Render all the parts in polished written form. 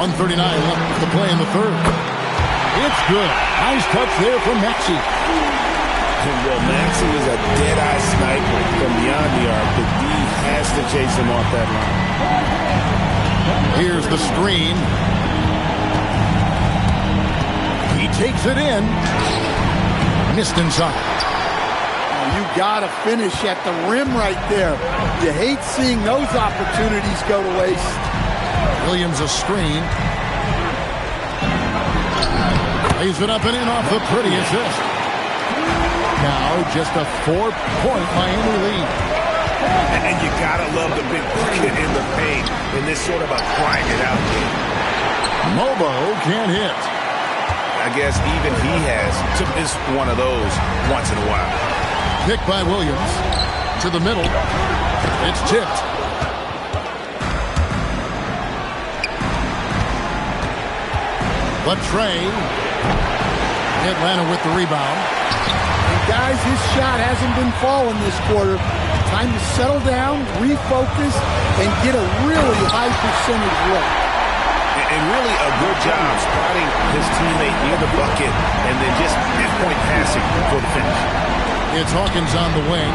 1:39 left to play in the third. It's good. Nice touch there from Maxey. Well, Maxey is a dead-eye sniper from beyond the arc. The D has to chase him off that line. Here's the screen. He takes it in. Missed inside. You got to finish at the rim right there. You hate seeing those opportunities go to waste. Williams a screen. Lays it up and in off the pretty assist. Now just a 4-point Miami lead. And you gotta love the big bucket in the paint in this sort of a grind it out game. Mobo can't hit. I guess even he has to miss one of those once in a while. Picked by Williams. To the middle. It's tipped. But Trey. Atlanta with the rebound. And guys, his shot hasn't been falling this quarter. Time to settle down, refocus, and get a really high percentage look. And really a good job spotting his teammate near the bucket and then just pinpoint passing for the finish. It's Hawkins on the wing.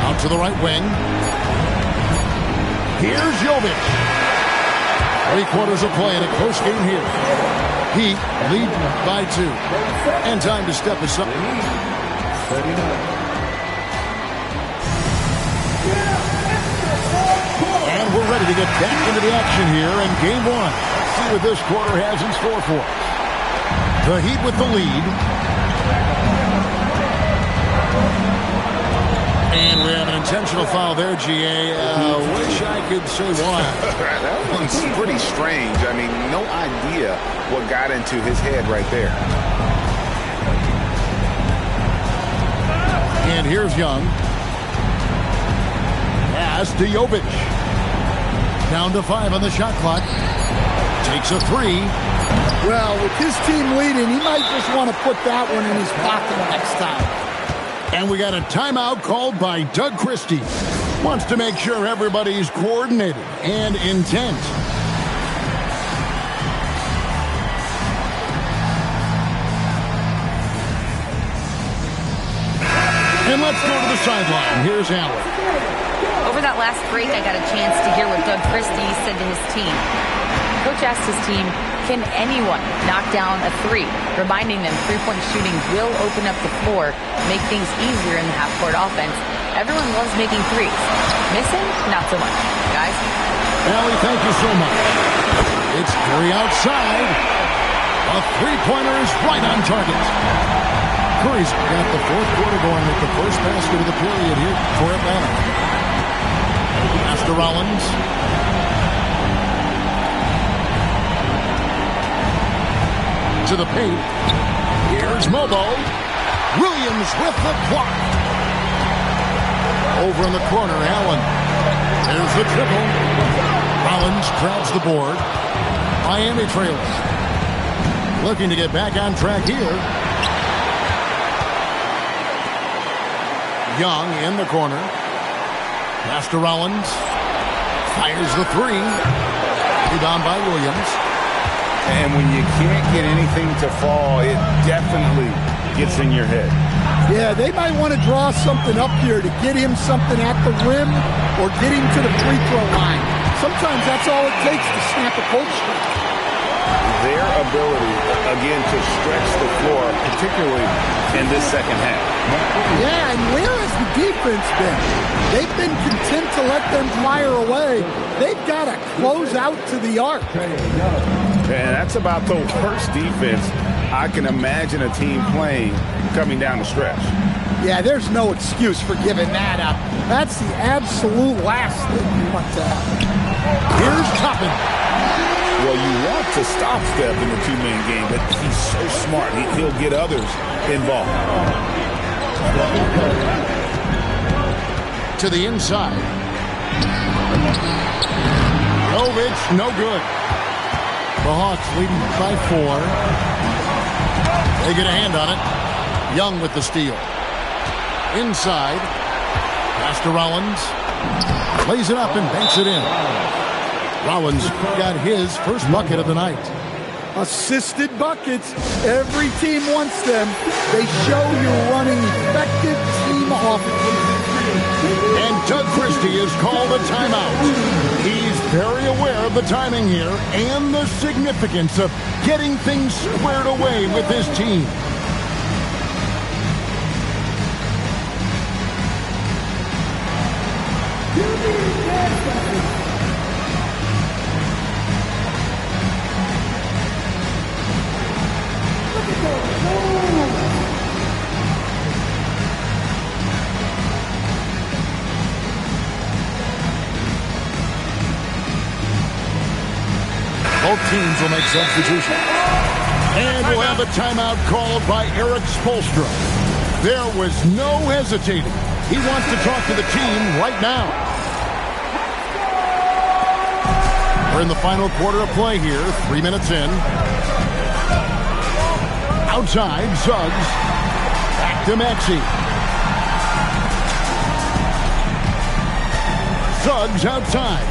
Out to the right wing. Here's Jovic. 3 quarters of play in a close game here. Heat lead by 2. And time to step aside. And we're ready to get back into the action here in game 1. See what this quarter has in store for us. The Heat with the lead. And we have an intentional foul there, GA. Wish I could say why. That one's pretty strange. I mean, no idea what got into his head right there. And here's Young. Pass to Jovic. Down to 5 on the shot clock. Takes a 3. Well, with his team leading, he might just want to put that one in his pocket next time. And we got a timeout called by Doug Christie. Wants to make sure everybody's coordinated and intent. And let's go to the sideline. Here's Allen. Over that last break, I got a chance to hear what Doug Christie said to his team. Coach asked his team, can anyone knock down a 3? Reminding them three-point shooting will open up the floor, make things easier in the half-court offense. Everyone loves making 3s. Missing? Not so much. Guys? Allie, thank you so much. It's 3 outside. A three-pointer is right on target. Curry's got the 4th quarter going with the first basket of the period here for Atlanta. Master Rollins. To the paint. Here's Mobo. Williams with the block. Over in the corner, Allen. There's the triple. Rollins grabs the board. Miami trails. Looking to get back on track here. Young in the corner. Master Rollins fires the 3. Rebound by Williams. And when you can't get anything to fall, it definitely gets in your head. Yeah, they might want to draw something up here to get him something at the rim or get him to the free throw line. Sometimes that's all it takes to snap a cold streak. Their ability, again, to stretch the floor, particularly in this second half. Yeah, and where has the defense been? They've been content to let them fire away. They've got to close out to the arc. And that's about the worst defense I can imagine a team playing coming down the stretch. Yeah, there's no excuse for giving that up. That's the absolute last thing you want to happen. Here's Toppin. Well, you want to stop Steph in the two-man game, but he's so smart. He'll get others involved. To the inside. Jovic, no good. The Hawks leading by 4. They get a hand on it. Young with the steal. Inside. Pass to Rollins. Lays it up and banks it in. Rollins got his first bucket of the night. Assisted buckets. Every team wants them. They show you're running effective team offense. And Doug Christie has called a timeout. He's very aware of the timing here and the significance of getting things squared away with his team. Both teams will make substitutions. And we'll have a timeout called by Erik Spoelstra. There was no hesitating. He wants to talk to the team right now. We're in the final quarter of play here, 3 minutes in. Outside, Suggs. Back to Maxey. Suggs outside.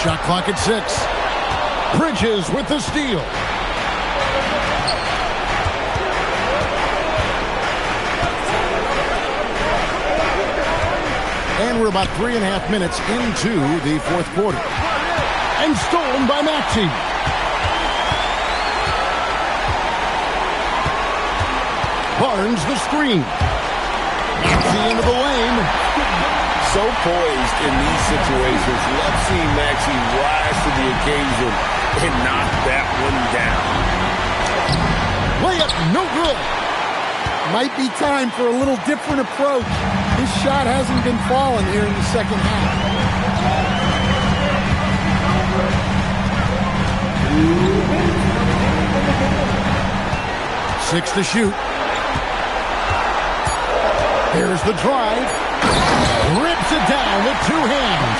Shot clock at 6. Bridges with the steal. And we're about 3.5 minutes into the fourth quarter. And stolen by Maxey. Barnes the screen. Maxey into the lane. So poised in these situations. Love seeing Maxey rise to the occasion and knock that one down. Layup, no good. Might be time for a little different approach. His shot hasn't been falling here in the second half. 6 to shoot. Here's the drive. Rips it down with 2 hands.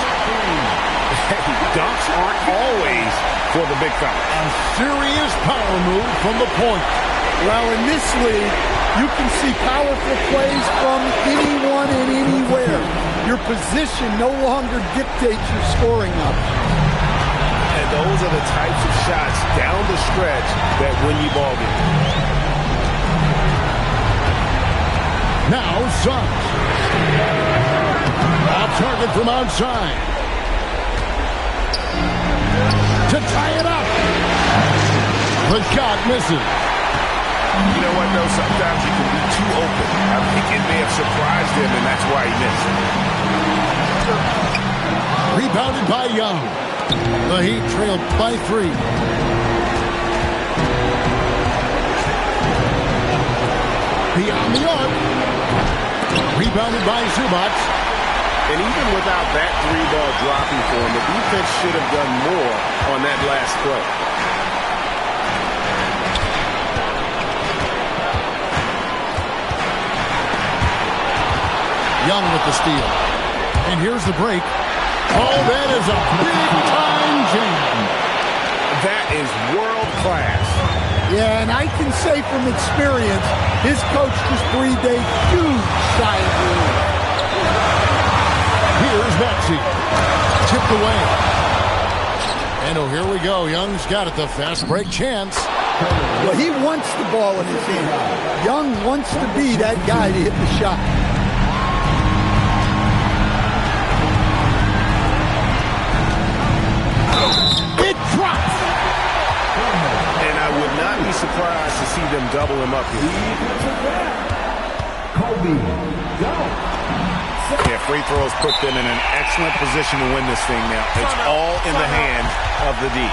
Dunks aren't always for the big fella. A serious power move from the point. Well, in this league, you can see powerful plays from anyone and anywhere. Your position no longer dictates your scoring up. And those are the types of shots down the stretch that win you ball games. Now Suggs. Off target from outside. To tie it up. The shot misses. You know what, though? Sometimes you can be too open. I think it may have surprised him, and that's why he missed. Rebounded by Young. The Heat trailed by 3. Beyond the arc. Rebounded by Zubac. And even without that 3-ball dropping for him, the defense should have done more on that last play. Young with the steal. And here's the break. Oh, that is a big-time jam. That is world class. Yeah, and I can say from experience, his coach just breathed a huge sigh of relief. Here's Maxey. Tipped away. And oh, here we go. Young's got it. The fast break chance. Well, he wants the ball in his hand. Young wants to be that guy to hit the shot. It drops. And I would not be surprised to see them double him up here. Kobe, go. Yeah, free throws put them in an excellent position to win this thing now. It's all in the hands of the D.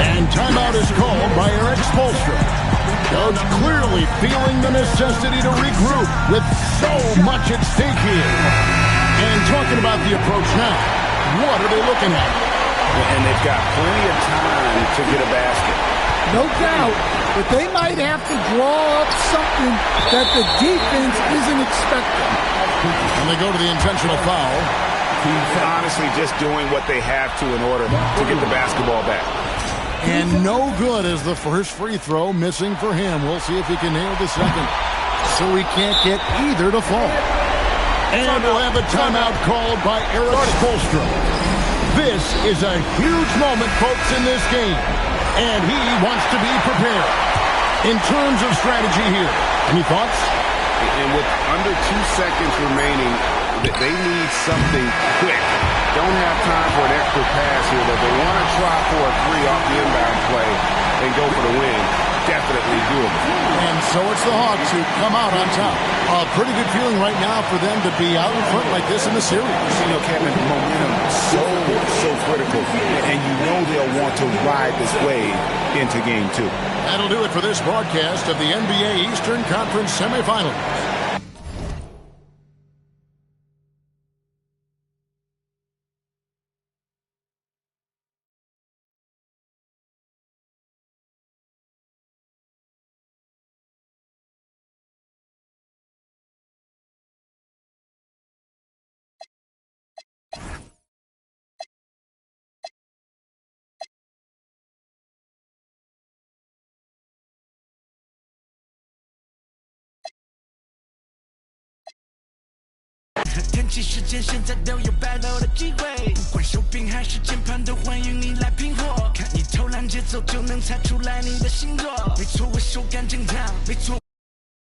And timeout is called by Erik Spoelstra. Coach clearly feeling the necessity to regroup with so much at stake here. And talking about the approach now, what are they looking at? And they've got plenty of time to get a basket. No doubt, but they might have to draw up something that the defense isn't expecting. And they go to the intentional foul. Honestly, just doing what they have to in order to get the basketball back. And no good as the first free throw missing for him. We'll see if he can nail the second. So he can't get either to fall. And we'll have a timeout called by Erik Spoelstra. This is a huge moment, folks, in this game. And he wants to be prepared. In terms of strategy here, any thoughts? And with under 2 seconds remaining, they need something quick. Don't have time for an extra pass here, but they want to try for a 3 off the inbound play and go for the win. Definitely doable. And so it's the Hawks who come out on top. A pretty good feeling right now for them to be out in front like this in the series. You know, Kevin, momentum so critical, and you know they'll want to ride this wave into game 2. That'll do it for this broadcast of the NBA Eastern Conference semifinals.天气时间现在都有 battle 的机会，不管手柄还是键盘都欢迎你来拼货，看你投篮节奏就能猜出来你的星座。没错，我手感正烫，没错，